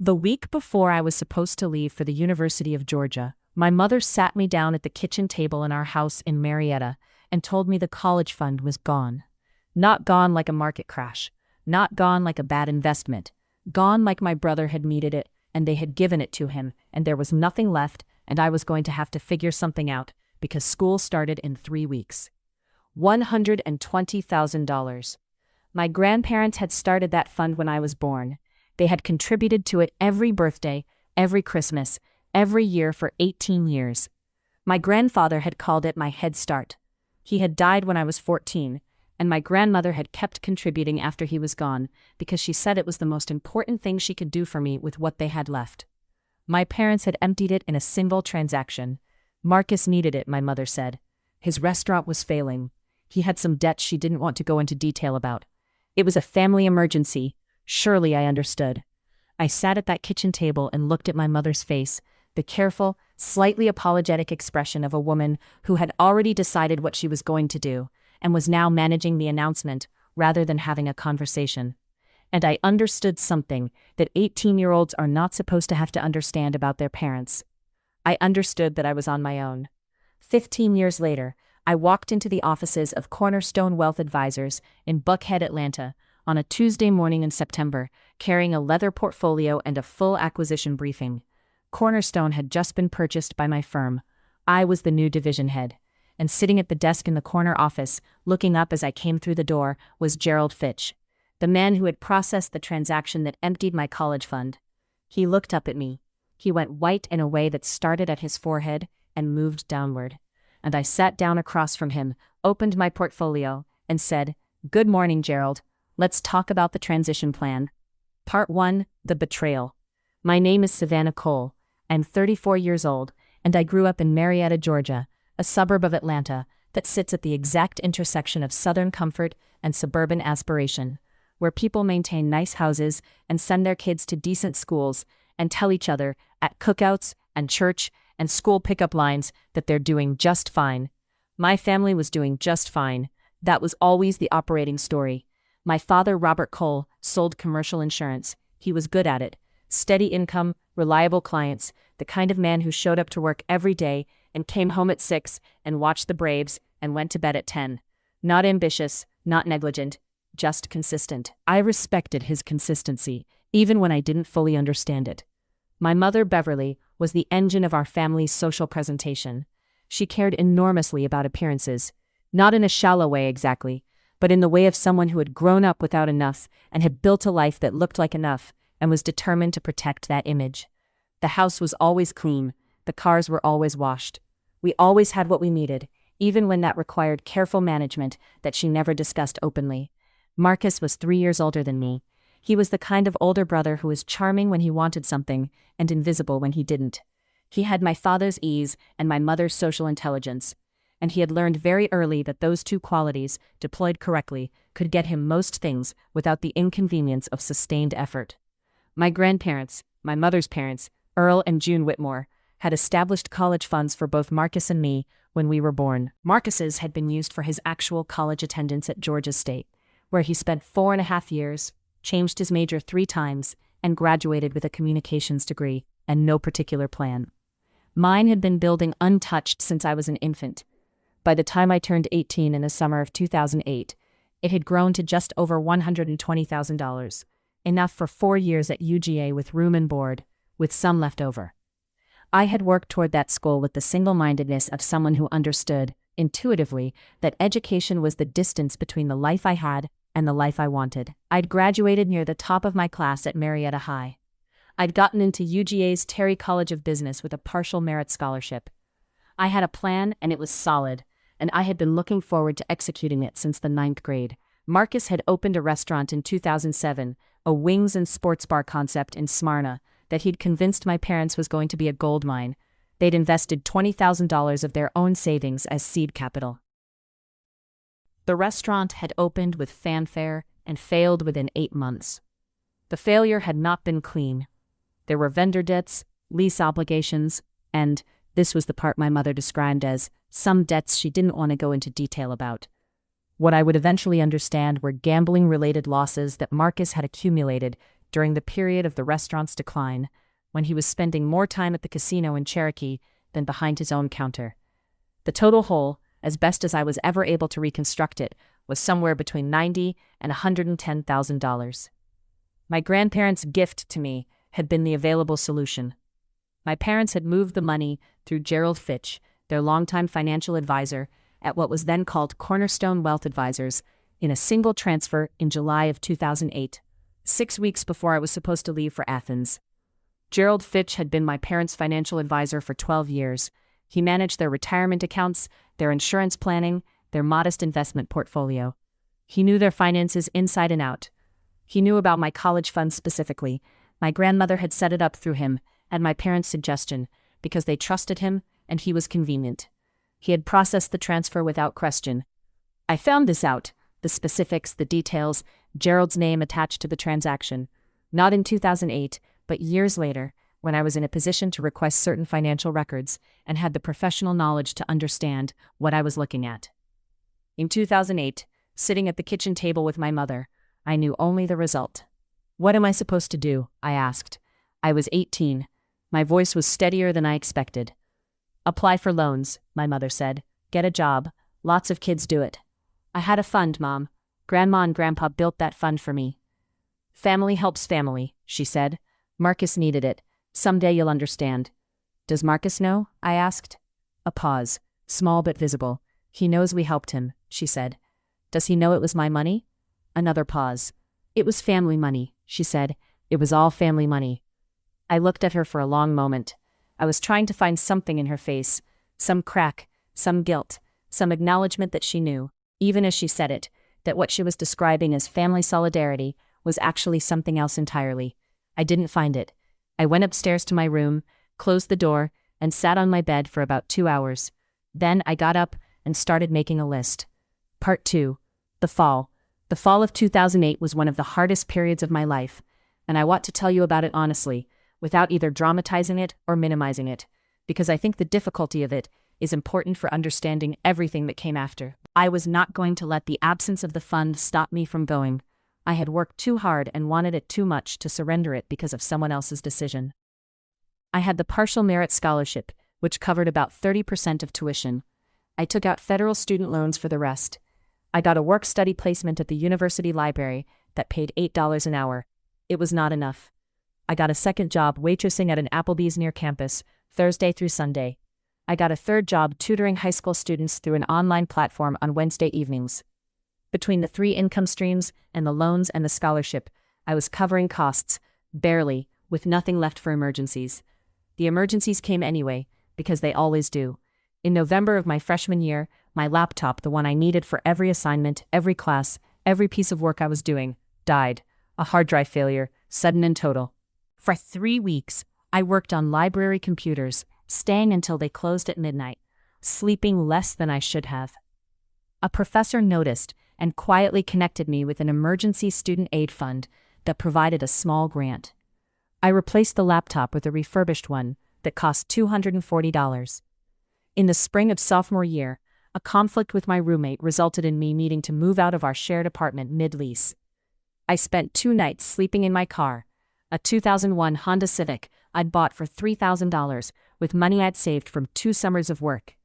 The week before I was supposed to leave for the University of Georgia, my mother sat me down at the kitchen table in our house in Marietta and told me the college fund was gone. Not gone like a market crash. Not gone like a bad investment. Gone like my brother had needed it, and they had given it to him, and there was nothing left, and I was going to have to figure something out, because school started in 3 weeks. $120,000. My grandparents had started that fund when I was born. They had contributed to it every birthday, every Christmas, every year for 18 years. My grandfather had called it my head start. He had died when I was 14, and my grandmother had kept contributing after he was gone because she said it was the most important thing she could do for me with what they had left. My parents had emptied it in a single transaction. Marcus needed it, my mother said. His restaurant was failing. He had some debts she didn't want to go into detail about. It was a family emergency. Surely I understood. I sat at that kitchen table and looked at my mother's face, the careful, slightly apologetic expression of a woman who had already decided what she was going to do and was now managing the announcement rather than having a conversation. And I understood something that 18-year-olds are not supposed to have to understand about their parents. I understood that I was on my own. 15 years later, I walked into the offices of Cornerstone Wealth Advisors in Buckhead, Atlanta, on a Tuesday morning in September, carrying a leather portfolio and a full acquisition briefing. Cornerstone had just been purchased by my firm. I was the new division head. And sitting at the desk in the corner office, looking up as I came through the door, was Gerald Fitch, the man who had processed the transaction that emptied my college fund. He looked up at me. He went white in a way that started at his forehead and moved downward. And I sat down across from him, opened my portfolio, and said, "Good morning, Gerald. Let's talk about the transition plan." Part 1, The Betrayal. My name is Savannah Cole. I'm 34 years old, and I grew up in Marietta, Georgia, a suburb of Atlanta that sits at the exact intersection of Southern comfort and suburban aspiration, where people maintain nice houses and send their kids to decent schools and tell each other at cookouts and church and school pickup lines that they're doing just fine. My family was doing just fine. That was always the operating story. My father, Robert Cole, sold commercial insurance. He was good at it. Steady income, reliable clients, the kind of man who showed up to work every day and came home at 6 and watched the Braves and went to bed at 10. Not ambitious, not negligent, just consistent. I respected his consistency, even when I didn't fully understand it. My mother, Beverly, was the engine of our family's social presentation. She cared enormously about appearances, not in a shallow way exactly, but in the way of someone who had grown up without enough and had built a life that looked like enough and was determined to protect that image. The house was always clean. The cars were always washed. We always had what we needed, even when that required careful management that she never discussed openly. Marcus was 3 years older than me. He was the kind of older brother who was charming when he wanted something and invisible when he didn't. He had my father's ease and my mother's social intelligence, and he had learned very early that those two qualities, deployed correctly, could get him most things without the inconvenience of sustained effort. My grandparents, my mother's parents, Earl and June Whitmore, had established college funds for both Marcus and me when we were born. Marcus's had been used for his actual college attendance at Georgia State, where he spent 4.5 years, changed his major 3 times, and graduated with a communications degree and no particular plan. Mine had been building untouched since I was an infant. By the time I turned 18 in the summer of 2008, it had grown to just over $120,000, enough for 4 years at UGA with room and board, with some left over. I had worked toward that goal with the single-mindedness of someone who understood, intuitively, that education was the distance between the life I had and the life I wanted. I'd graduated near the top of my class at Marietta High. I'd gotten into UGA's Terry College of Business with a partial merit scholarship. I had a plan, and it was solid, and I had been looking forward to executing it since the 9th grade. Marcus had opened a restaurant in 2007, a wings and sports bar concept in Smyrna, that he'd convinced my parents was going to be a gold mine. They'd invested $20,000 of their own savings as seed capital. The restaurant had opened with fanfare and failed within 8 months. The failure had not been clean. There were vendor debts, lease obligations, and, this was the part my mother described as, some debts she didn't want to go into detail about. What I would eventually understand were gambling-related losses that Marcus had accumulated during the period of the restaurant's decline, when he was spending more time at the casino in Cherokee than behind his own counter. The total hole, as best as I was ever able to reconstruct it, was somewhere between $90,000 and $110,000. My grandparents' gift to me had been the available solution. My parents had moved the money through Gerald Fitch, their longtime financial advisor, at what was then called Cornerstone Wealth Advisors, in a single transfer in July of 2008, 6 weeks before I was supposed to leave for Athens. Gerald Fitch had been my parents' financial advisor for 12 years. He managed their retirement accounts, their insurance planning, their modest investment portfolio. He knew their finances inside and out. He knew about my college fund specifically. My grandmother had set it up through him, at my parents' suggestion, because they trusted him and he was convenient. He had processed the transfer without question. I found this out, the specifics, the details, Gerald's name attached to the transaction, not in 2008, but years later, when I was in a position to request certain financial records and had the professional knowledge to understand what I was looking at. In 2008, sitting at the kitchen table with my mother, I knew only the result. "What am I supposed to do?" I asked. I was 18. My voice was steadier than I expected. "Apply for loans," my mother said. "Get a job. Lots of kids do it." "I had a fund, Mom. Grandma and Grandpa built that fund for me." "Family helps family," she said. "Marcus needed it. Someday you'll understand." "Does Marcus know?" I asked. A pause, small but visible. "He knows we helped him," she said. "Does he know it was my money?" Another pause. "It was family money," she said. "It was all family money." I looked at her for a long moment. I was trying to find something in her face, some crack, some guilt, some acknowledgement that she knew, even as she said it, that what she was describing as family solidarity was actually something else entirely. I didn't find it. I went upstairs to my room, closed the door, and sat on my bed for about 2 hours. Then I got up and started making a list. Part 2. The fall. The fall of 2008 was one of the hardest periods of my life, and I want to tell you about it honestly, without either dramatizing it or minimizing it, because I think the difficulty of it is important for understanding everything that came after. I was not going to let the absence of the fund stop me from going. I had worked too hard and wanted it too much to surrender it because of someone else's decision. I had the partial merit scholarship, which covered about 30% of tuition. I took out federal student loans for the rest. I got a work-study placement at the university library that paid $8 an hour. It was not enough. I got a second job waitressing at an Applebee's near campus, Thursday through Sunday. I got a third job tutoring high school students through an online platform on Wednesday evenings. Between the 3 income streams and the loans and the scholarship, I was covering costs, barely, with nothing left for emergencies. The emergencies came anyway, because they always do. In November of my freshman year, my laptop, the one I needed for every assignment, every class, every piece of work I was doing, died. A hard drive failure, sudden and total. For 3 weeks, I worked on library computers, staying until they closed at midnight, sleeping less than I should have. A professor noticed and quietly connected me with an emergency student aid fund that provided a small grant. I replaced the laptop with a refurbished one that cost $240. In the spring of sophomore year, a conflict with my roommate resulted in me needing to move out of our shared apartment mid-lease. I spent 2 nights sleeping in my car, a 2001 Honda Civic I'd bought for $3,000 with money I'd saved from 2 summers of work,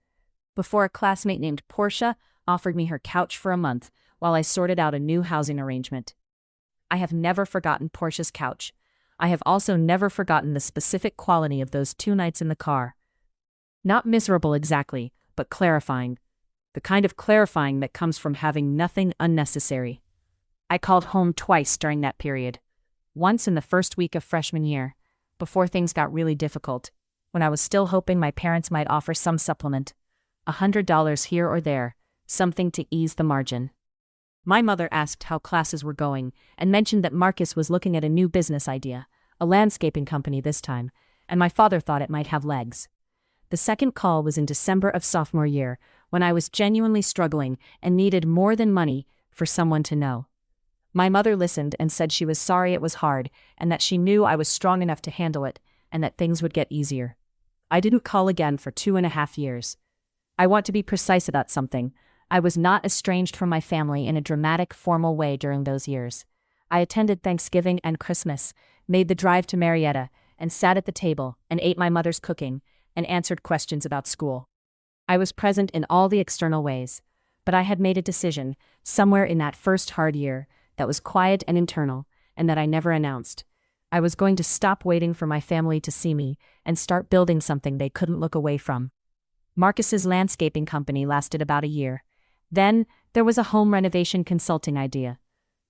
before a classmate named Portia offered me her couch for a month while I sorted out a new housing arrangement. I have never forgotten Portia's couch. I have also never forgotten the specific quality of those 2 nights in the car. Not miserable exactly, but clarifying. The kind of clarifying that comes from having nothing unnecessary. I called home twice during that period. Once in the first week of freshman year, before things got really difficult, when I was still hoping my parents might offer some supplement. $100 here or there, something to ease the margin. My mother asked how classes were going and mentioned that Marcus was looking at a new business idea, a landscaping company this time, and my father thought it might have legs. The second call was in December of sophomore year, when I was genuinely struggling and needed more than money for someone to know. My mother listened and said she was sorry it was hard and that she knew I was strong enough to handle it and that things would get easier. I didn't call again for 2.5 years. I want to be precise about something. I was not estranged from my family in a dramatic, formal way during those years. I attended Thanksgiving and Christmas, made the drive to Marietta, and sat at the table and ate my mother's cooking and answered questions about school. I was present in all the external ways, but I had made a decision, somewhere in that first hard year, that was quiet and internal, and that I never announced. I was going to stop waiting for my family to see me and start building something they couldn't look away from. Marcus's landscaping company lasted about a year. Then, there was a home renovation consulting idea.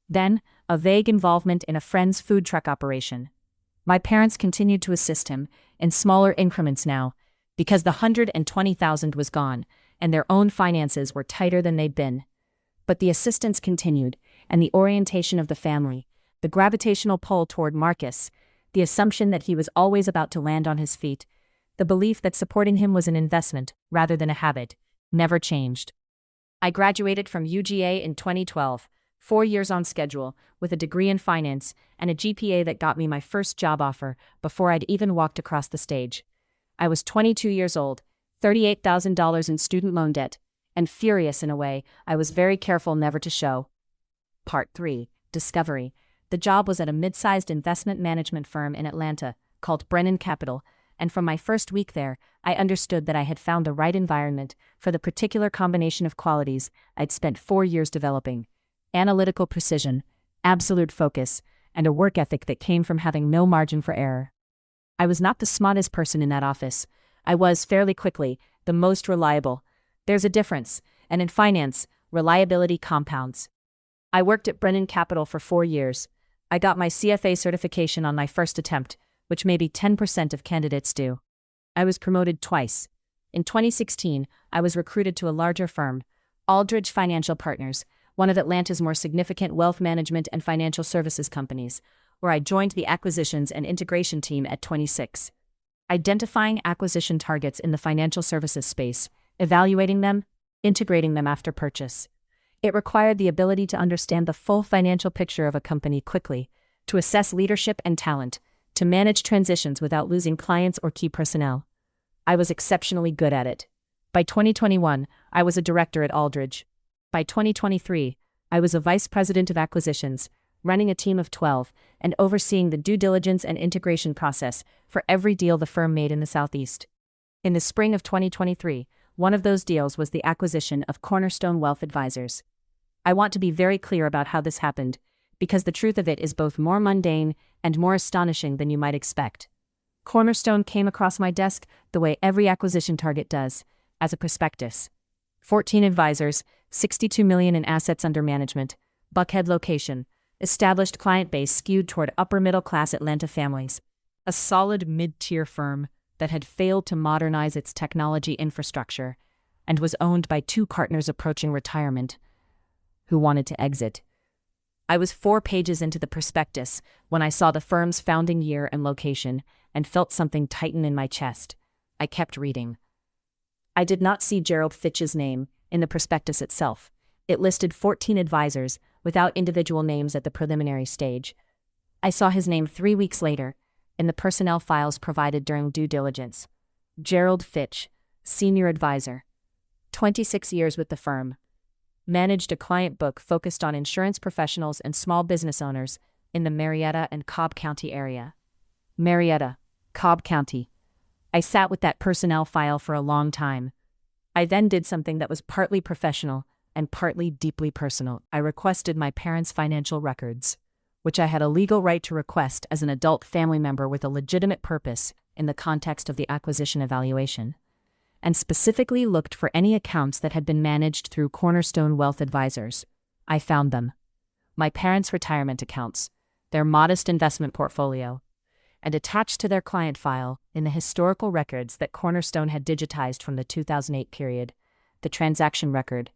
Then, a vague involvement in a friend's food truck operation. My parents continued to assist him, in smaller increments now, because the $120,000 was gone, and their own finances were tighter than they'd been. But the assistance continued, and the orientation of the family, the gravitational pull toward Marcus, the assumption that he was always about to land on his feet, the belief that supporting him was an investment rather than a habit, never changed. I graduated from UGA in 2012, 4 years on schedule, with a degree in finance and a GPA that got me my first job offer before I'd even walked across the stage. I was 22 years old, $38,000 in student loan debt, and furious in a way I was very careful never to show. Part 3. Discovery. The job was at a mid-sized investment management firm in Atlanta called Brennan Capital, and from my first week there, I understood that I had found the right environment for the particular combination of qualities I'd spent 4 years developing: analytical precision, absolute focus, and a work ethic that came from having no margin for error. I was not the smartest person in that office. I was, fairly quickly, the most reliable. There's a difference, and in finance, reliability compounds. I worked at Brennan Capital for 4 years. I got my CFA certification on my first attempt, which maybe 10% of candidates do. I was promoted twice. In 2016, I was recruited to a larger firm, Aldridge Financial Partners, one of Atlanta's more significant wealth management and financial services companies, where I joined the acquisitions and integration team at 26. Identifying acquisition targets in the financial services space, evaluating them, integrating them after purchase. It required the ability to understand the full financial picture of a company quickly, to assess leadership and talent, to manage transitions without losing clients or key personnel. I was exceptionally good at it. By 2021, I was a director at Aldridge. By 2023, I was a vice president of acquisitions, running a team of 12, and overseeing the due diligence and integration process for every deal the firm made in the Southeast. In the spring of 2023, one of those deals was the acquisition of Cornerstone Wealth Advisors. I want to be very clear about how this happened, because the truth of it is both more mundane and more astonishing than you might expect. Cornerstone came across my desk the way every acquisition target does, as a prospectus. 14 advisors, $62 million in assets under management, Buckhead location, established client base skewed toward upper-middle-class Atlanta families. A solid mid-tier firm that had failed to modernize its technology infrastructure and was owned by 2 partners approaching retirement who wanted to exit. I was 4 pages into the prospectus when I saw the firm's founding year and location and felt something tighten in my chest. I kept reading. I did not see Gerald Fitch's name in the prospectus itself. It listed 14 advisors without individual names at the preliminary stage. I saw his name 3 weeks later in the personnel files provided during due diligence. Gerald Fitch, senior advisor. 26 years with the firm. Managed a client book focused on insurance professionals and small business owners in the Marietta and Cobb County area. Marietta, Cobb County. I sat with that personnel file for a long time. I then did something that was partly professional and partly deeply personal. I requested my parents' financial records, which I had a legal right to request as an adult family member with a legitimate purpose in the context of the acquisition evaluation, and specifically looked for any accounts that had been managed through Cornerstone Wealth Advisors. I found them. My parents' retirement accounts, their modest investment portfolio, and attached to their client file in the historical records that Cornerstone had digitized from the 2008 period, the transaction record,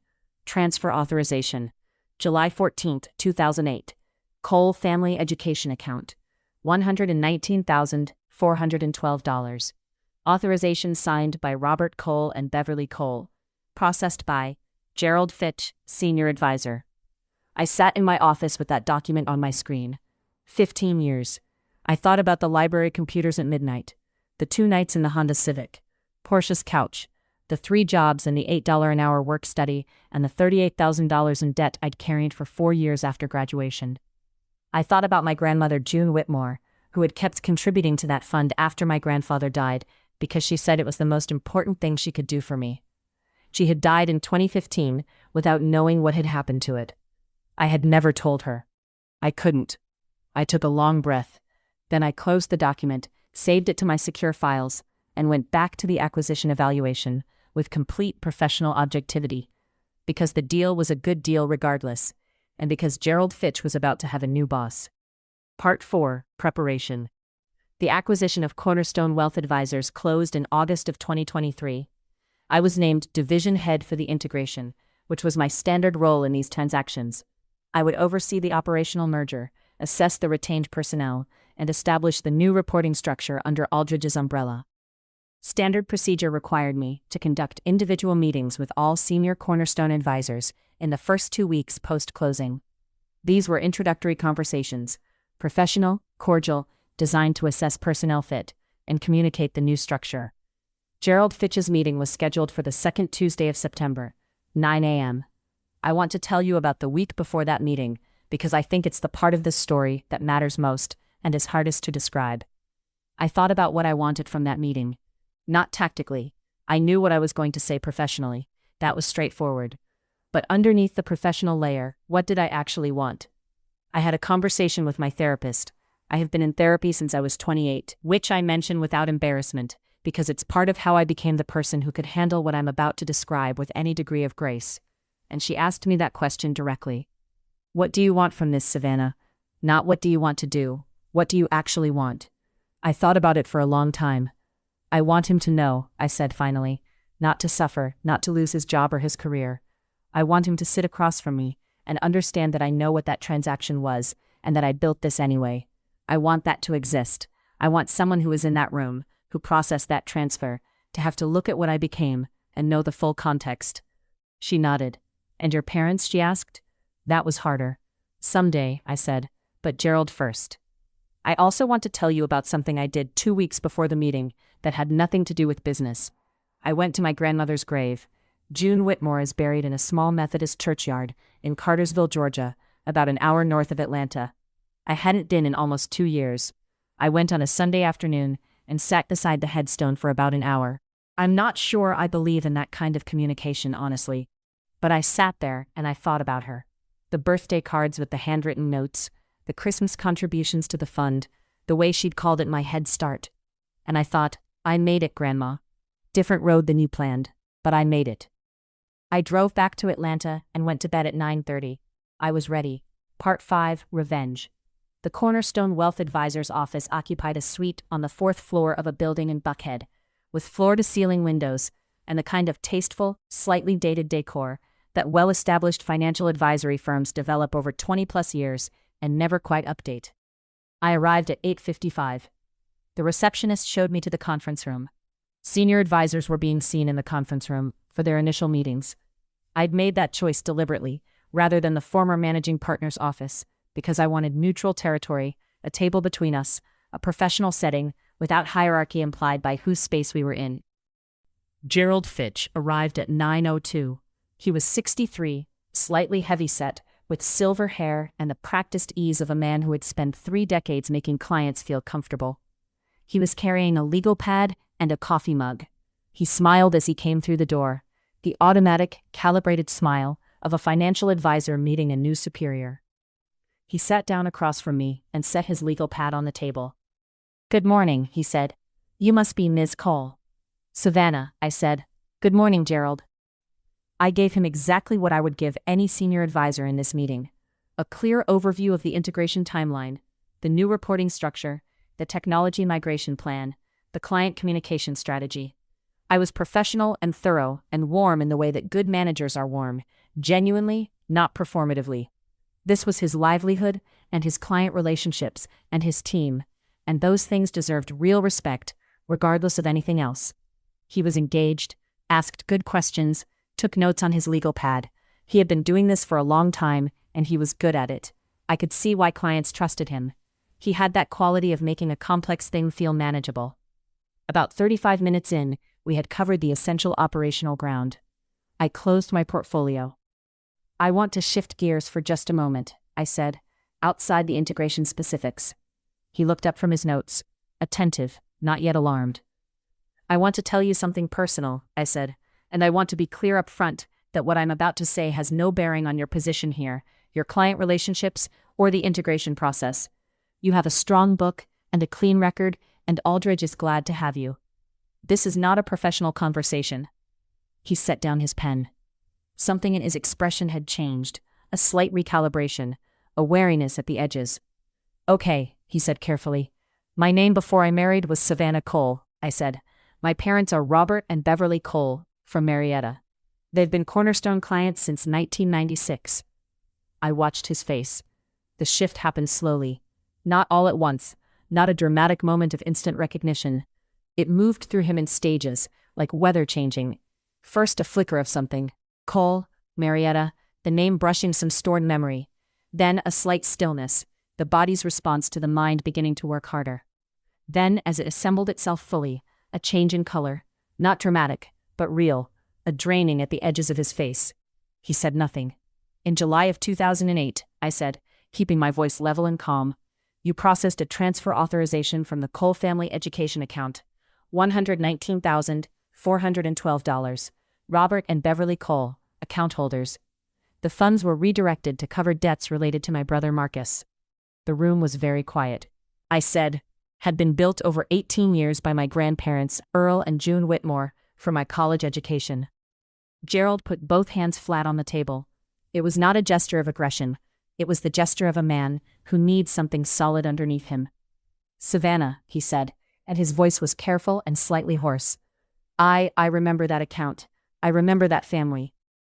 transfer authorization, July 14, 2008, Cole Family Education Account, $119,412. Authorization signed by Robert Cole and Beverly Cole. Processed by Gerald Fitch, Senior Advisor. I sat in my office with that document on my screen. 15 years. I thought about the library computers at midnight, the 2 nights in the Honda Civic, Porsche's couch, the 3 jobs and the $8 an hour work study, and the $38,000 in debt I'd carried for 4 years after graduation. I thought about my grandmother June Whitmore, who had kept contributing to that fund after my grandfather died because she said it was the most important thing she could do for me. She had died in 2015 without knowing what had happened to it. I had never told her. I couldn't. I took a long breath. Then I closed the document, saved it to my secure files, and went back to the acquisition evaluation with complete professional objectivity. Because the deal was a good deal regardless, and because Gerald Fitch was about to have a new boss. Part 4. Preparation. The acquisition of Cornerstone Wealth Advisors closed in August of 2023. I was named division head for the integration, which was my standard role in these transactions. I would oversee the operational merger, assess the retained personnel, and establish the new reporting structure under Aldridge's umbrella. Standard procedure required me to conduct individual meetings with all senior Cornerstone advisors in the first 2 weeks post-closing. These were introductory conversations, professional, cordial, designed to assess personnel fit and communicate the new structure. Gerald Fitch's meeting was scheduled for the second Tuesday of September, 9 a.m. I want to tell you about the week before that meeting because I think it's the part of this story that matters most and is hardest to describe. I thought about what I wanted from that meeting. Not tactically. I knew what I was going to say professionally. That was straightforward. But underneath the professional layer, what did I actually want? I had a conversation with my therapist. I have been in therapy since I was 28, which I mention without embarrassment, because it's part of how I became the person who could handle what I'm about to describe with any degree of grace. And she asked me that question directly. What do you want from this, Savannah? Not what do you want to do. What do you actually want? I thought about it for a long time. I want him to know, I said finally, not to suffer, not to lose his job or his career. I want him to sit across from me and understand that I know what that transaction was and that I built this anyway. I want that to exist. I want someone who was in that room, who processed that transfer, to have to look at what I became and know the full context. She nodded. And your parents, she asked? That was harder. Someday, I said, but Gerald first. I also want to tell you about something I did 2 weeks before the meeting that had nothing to do with business. I went to my grandmother's grave. June Whitmore is buried in a small Methodist churchyard in Cartersville, Georgia, about an hour north of Atlanta. I hadn't been in almost 2 years. I went on a Sunday afternoon and sat beside the headstone for about an hour. I'm not sure I believe in that kind of communication, honestly. But I sat there and I thought about her. The birthday cards with the handwritten notes, the Christmas contributions to the fund, the way she'd called it my head start. And I thought, I made it, Grandma. Different road than you planned, but I made it. I drove back to Atlanta and went to bed at 9:30. I was ready. Part 5, Revenge. The Cornerstone Wealth Advisors office occupied a suite on the 4th floor of a building in Buckhead, with floor-to-ceiling windows and the kind of tasteful, slightly dated decor that well-established financial advisory firms develop over 20-plus years and never quite update. I arrived at 8:55. The receptionist showed me to the conference room. Senior advisors were being seen in the conference room for their initial meetings. I'd made that choice deliberately, rather than the former managing partner's office, because I wanted neutral territory, a table between us, a professional setting, without hierarchy implied by whose space we were in. Gerald Fitch arrived at 9:02. He was 63, slightly heavy-set, with silver hair and the practiced ease of a man who had spent 3 decades making clients feel comfortable. He was carrying a legal pad and a coffee mug. He smiled as he came through the door, the automatic, calibrated smile of a financial advisor meeting a new superior. He sat down across from me and set his legal pad on the table. "Good morning," he said. "You must be Ms. Cole." "Savannah," I said. "Good morning, Gerald." I gave him exactly what I would give any senior advisor in this meeting: a clear overview of the integration timeline, the new reporting structure, the technology migration plan, the client communication strategy. I was professional and thorough and warm in the way that good managers are warm, genuinely, not performatively. This was his livelihood and his client relationships and his team, and those things deserved real respect, regardless of anything else. He was engaged, asked good questions, took notes on his legal pad. He had been doing this for a long time, and he was good at it. I could see why clients trusted him. He had that quality of making a complex thing feel manageable. About 35 minutes in, we had covered the essential operational ground. I closed my portfolio. "I want to shift gears for just a moment," I said. outside the integration specifics. He looked up from his notes, attentive, not yet alarmed. I want to tell you something personal, I said, and I want to be clear up front that what I'm about to say has no bearing on your position here, your client relationships, or the integration process. You have a strong book and a clean record, and Aldridge is glad to have you. This is not a professional conversation. He set down his pen. Something in his expression had changed, a slight recalibration, a wariness at the edges. Okay, he said carefully. My name before I married was Savannah Cole, I said. My parents are Robert and Beverly Cole, from Marietta. They've been Cornerstone clients since 1996. I watched his face. The shift happened slowly. Not all at once, not a dramatic moment of instant recognition. It moved through him in stages, like weather changing. First a flicker of something. Cole, Marietta, the name brushing some stored memory. Then a slight stillness, the body's response to the mind beginning to work harder. Then, as it assembled itself fully, a change in color, not dramatic, but real, a draining at the edges of his face. He said nothing. In July of 2008, I said, keeping my voice level and calm, you processed a transfer authorization from the Cole family education account. $119,412. Robert and Beverly Cole, account holders. The funds were redirected to cover debts related to my brother Marcus. The room was very quiet. I said, had been built over 18 years by my grandparents, Earl and June Whitmore, for my college education. Gerald put both hands flat on the table. It was not a gesture of aggression. It was the gesture of a man who needs something solid underneath him. Savannah, he said, and his voice was careful and slightly hoarse. I remember that account. I remember that family.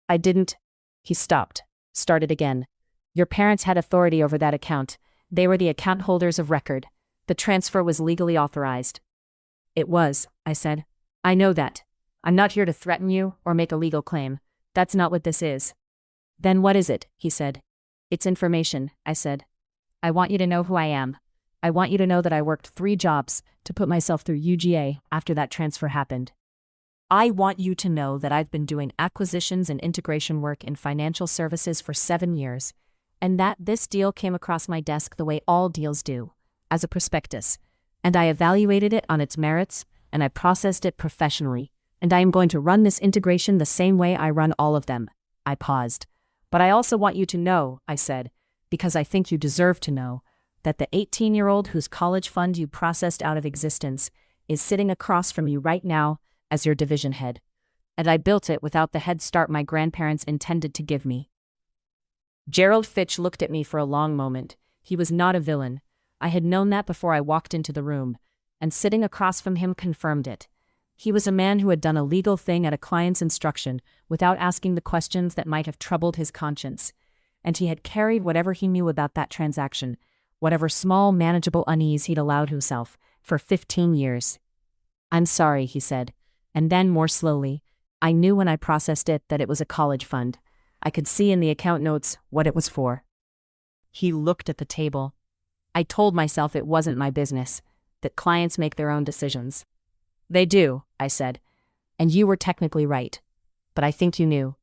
I didn't. He stopped, started again. Your parents had authority over that account. They were the account holders of record. The transfer was legally authorized. It was, I said. I know that. I'm not here to threaten you or make a legal claim. That's not what this is. Then what is it? He said. It's information, I said. I want you to know who I am. I want you to know that I worked 3 jobs to put myself through UGA after that transfer happened. I want you to know that I've been doing acquisitions and integration work in financial services for 7 years, and that this deal came across my desk the way all deals do, as a prospectus, and I evaluated it on its merits, and I processed it professionally, and I am going to run this integration the same way I run all of them. I paused. But I also want you to know, I said, because I think you deserve to know, that the 18-year-old whose college fund you processed out of existence is sitting across from you right now as your division head. And I built it without the head start my grandparents intended to give me. Gerald Fitch looked at me for a long moment. He was not a villain. I had known that before I walked into the room, and sitting across from him confirmed it. He was a man who had done a legal thing at a client's instruction without asking the questions that might have troubled his conscience, and he had carried whatever he knew about that transaction, whatever small manageable unease he'd allowed himself, for 15 years. I'm sorry, he said, and then more slowly, I knew when I processed it that it was a college fund. I could see in the account notes what it was for. He looked at the table. I told myself it wasn't my business, that clients make their own decisions. They do, I said, and you were technically right, but I think you knew.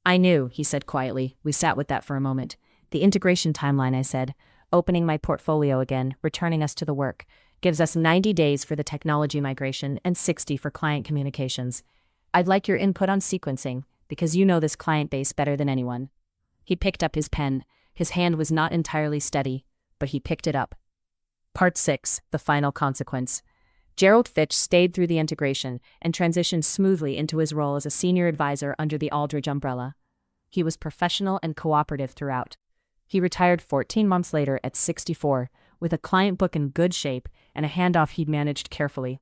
I knew, he said quietly. We sat with that for a moment. The integration timeline, I said, opening my portfolio again, returning us to the work, gives us 90 days for the technology migration and 60 for client communications. I'd like your input on sequencing, because you know this client base better than anyone. He picked up his pen. His hand was not entirely steady, but he picked it up. Part 6, the final consequence. Gerald Fitch stayed through the integration and transitioned smoothly into his role as a senior advisor under the Aldridge umbrella. He was professional and cooperative throughout. He retired 14 months later at 64, with a client book in good shape and a handoff he'd managed carefully.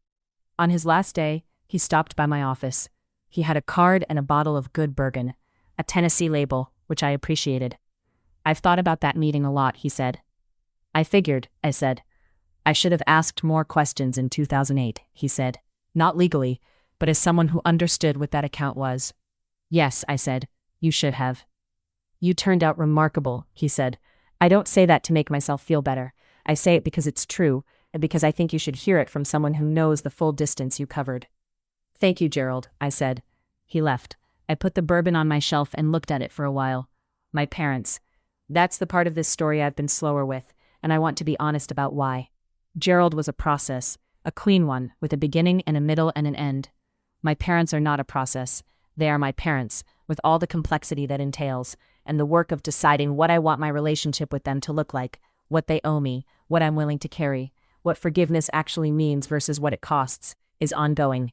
On his last day, he stopped by my office. He had a card and a bottle of good bourbon, a Tennessee label, which I appreciated. I've thought about that meeting a lot, he said. I figured, I said. I should have asked more questions in 2008, he said. Not legally, but as someone who understood what that account was. Yes, I said, you should have. You turned out remarkable, he said. I don't say that to make myself feel better. I say it because it's true, and because I think you should hear it from someone who knows the full distance you covered. Thank you, Gerald, I said. He left. I put the bourbon on my shelf and looked at it for a while. My parents. That's the part of this story I've been slower with, and I want to be honest about why. Gerald was a process, a clean one, with a beginning and a middle and an end. My parents are not a process. They are my parents, with all the complexity that entails, and the work of deciding what I want my relationship with them to look like, what they owe me, what I'm willing to carry, what forgiveness actually means versus what it costs, is ongoing.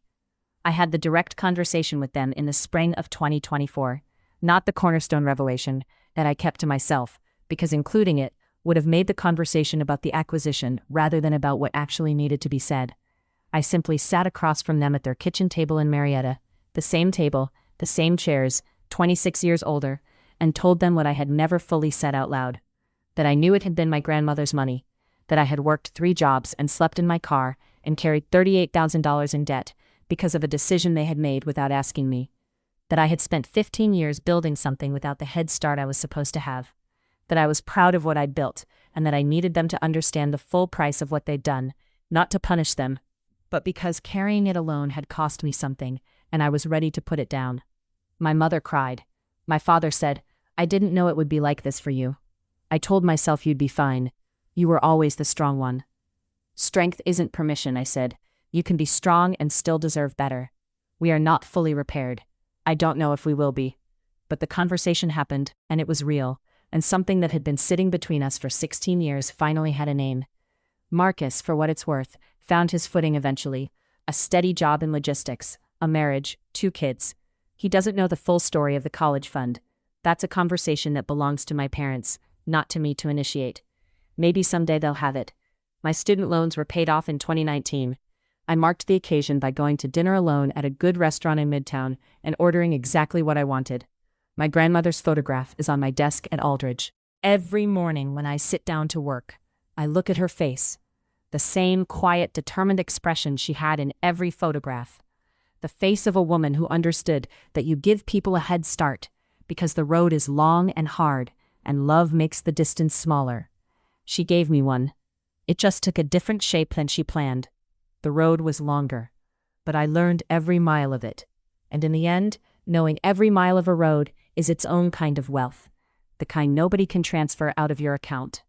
I had the direct conversation with them in the spring of 2024, not the cornerstone revelation that I kept to myself, because including it would have made the conversation about the acquisition rather than about what actually needed to be said. I simply sat across from them at their kitchen table in Marietta, the same table, the same chairs, 26 years older, and told them what I had never fully said out loud. That I knew it had been my grandmother's money, that I had worked 3 jobs and slept in my car and carried $38,000 in debt because of a decision they had made without asking me. That I had spent 15 years building something without the head start I was supposed to have. That I was proud of what I'd built, and that I needed them to understand the full price of what they'd done, not to punish them, but because carrying it alone had cost me something, and I was ready to put it down. My mother cried. My father said, "I didn't know it would be like this for you. I told myself you'd be fine. You were always the strong one." "Strength isn't permission," I said. "You can be strong and still deserve better. We are not fully repaired. I don't know if we will be." But the conversation happened, and it was real, and something that had been sitting between us for 16 years finally had a name. Marcus, for what it's worth, found his footing eventually, a steady job in logistics, a marriage, 2 kids. He doesn't know the full story of the college fund. That's a conversation that belongs to my parents, not to me to initiate. Maybe someday they'll have it. My student loans were paid off in 2019. I marked the occasion by going to dinner alone at a good restaurant in Midtown and ordering exactly what I wanted. My grandmother's photograph is on my desk at Aldridge. Every morning when I sit down to work, I look at her face. The same quiet, determined expression she had in every photograph. The face of a woman who understood that you give people a head start because the road is long and hard and love makes the distance smaller. She gave me one. It just took a different shape than she planned. The road was longer, but I learned every mile of it. And in the end, knowing every mile of a road is its own kind of wealth, the kind nobody can transfer out of your account.